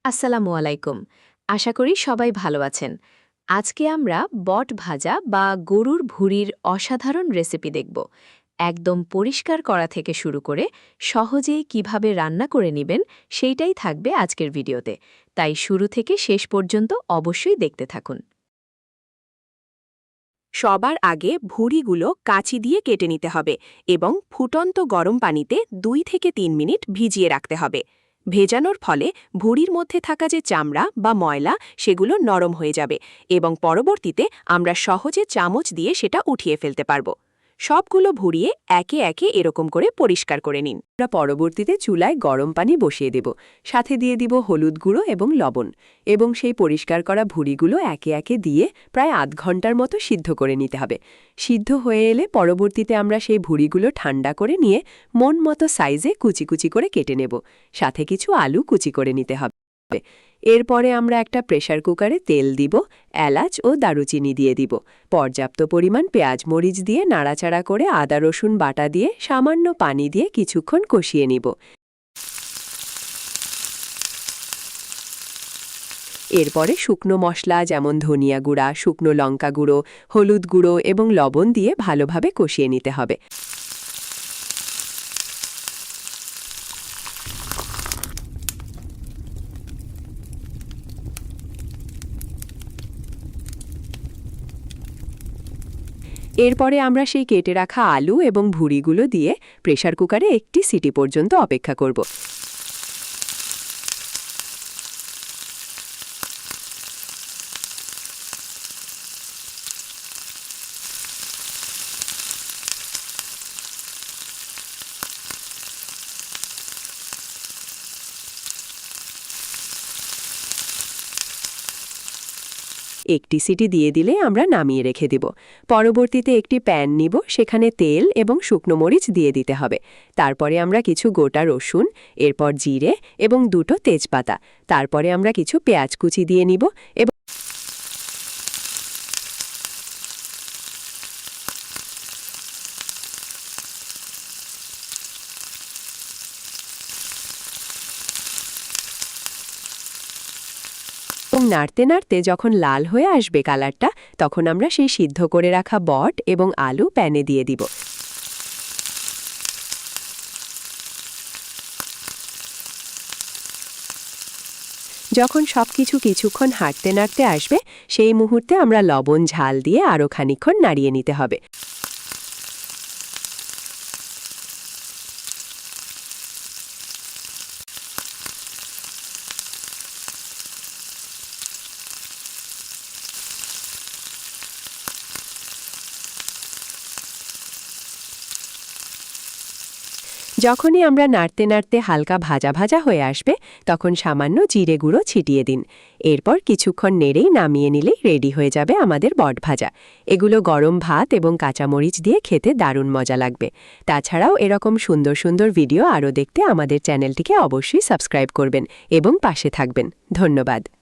আসসালামু আলাইকুম। আশা করি সবাই ভালো আছেন। আজকে আমরা বট ভাজা বা গরুর ভুঁড়ির অসাধারণ রেসিপি দেখব। একদম পরিষ্কার করা থেকে শুরু করে সহজেই কিভাবে রান্না করে নেবেন সেইটাই থাকবে আজকের ভিডিওতে। তাই শুরু থেকে শেষ পর্যন্ত অবশ্যই দেখতে থাকুন। সবার আগে ভুঁড়িগুলো কাঁচি দিয়ে কেটে নিতে হবে এবং ফুটন্ত গরম পানিতে 2 থেকে 3 মিনিট ভিজিয়ে রাখতে হবে। ভেজানোর ফলে ভুঁড়ির মধ্যে থাকা যে চামড়া বা ময়লা সেগুলো নরম হয়ে যাবে এবং পরবর্তীতে আমরা সহজে চামচ দিয়ে সেটা উঠিয়ে ফেলতে পারব। সবগুলো ভুঁড়িয়ে একে একে এরকম করে পরিষ্কার করে নিন। আমরা পরবর্তীতে চুলায় গরম পানি বসিয়ে দেব, সাথে দিয়ে দিব হলুদ গুঁড়ো এবং লবণ, এবং সেই পরিষ্কার করা ভুঁড়িগুলো একে একে দিয়ে প্রায় আধ ঘন্টার মতো সিদ্ধ করে নিতে হবে। সিদ্ধ হয়ে এলে পরবর্তীতে আমরা সেই ভুঁড়িগুলো ঠান্ডা করে নিয়ে মন মতো সাইজে কুচি কুচি করে কেটে নেব, সাথে কিছু আলু কুচি করে নিতে হবে। এরপরে আমরা একটা প্রেসার কুকারে তেল দিব, এলাচ ও দারুচিনি দিয়ে দিব, পর্যাপ্ত পরিমাণ পেঁয়াজ মরিচ দিয়ে নাড়াচাড়া করে আদা রসুন বাটা দিয়ে সামান্য পানি দিয়ে কিছুক্ষণ কষিয়ে নিব। এরপরে শুকনো মশলা যেমন ধনিয়া গুঁড়া, শুকনো লঙ্কা গুঁড়ো, হলুদ গুঁড়ো এবং লবণ দিয়ে ভালোভাবে কষিয়ে নিতে হবে। এরপরে আমরা সেই কেটে রাখা আলু এবং ভুঁড়িগুলো দিয়ে প্রেসার কুকারে একটি সিটি পর্যন্ত অপেক্ষা করব। একটি সিটি দিয়ে দিলে আমরা নামিয়ে রেখে দেব। পরবর্তীতে একটি প্যান নিব, সেখানে তেল এবং শুকনো মরিচ দিয়ে দিতে হবে। তারপরে আমরা কিছু গোটা রসুন, এরপর জিরে এবং 2টো তেজপাতা, তারপরে আমরা কিছু পেঁয়াজ কুচি দিয়ে নিব এবং নাড়তে নাড়তে যখন লাল হয়ে আসবে কালারটা, তখন আমরা সেই সিদ্ধ করে রাখা বট এবং আলু প্যানে দিয়ে দিব। যখন সবকিছু কিছুক্ষণ হাঁটতে নাড়তে আসবে, সেই মুহূর্তে আমরা লবণ ঝাল দিয়ে আরও খানিকক্ষণ নাড়িয়ে নিতে হবে। যখনই আমরা নাড়তে নাড়তে হালকা ভাজা ভাজা হয়ে আসবে, তখন সামান্য জিরে গুঁড়ো ছিটিয়ে দিন। এরপর কিছুক্ষণ নেড়েই নামিয়ে নিলেই রেডি হয়ে যাবে আমাদের বট ভাজা। এগুলো গরম ভাত এবং কাঁচামরিচ দিয়ে খেতে দারুণ মজা লাগবে। তাছাড়াও এরকম সুন্দর সুন্দর ভিডিও আরও দেখতে আমাদের চ্যানেলটিকে অবশ্যই সাবস্ক্রাইব করবেন এবং পাশে থাকবেন। ধন্যবাদ।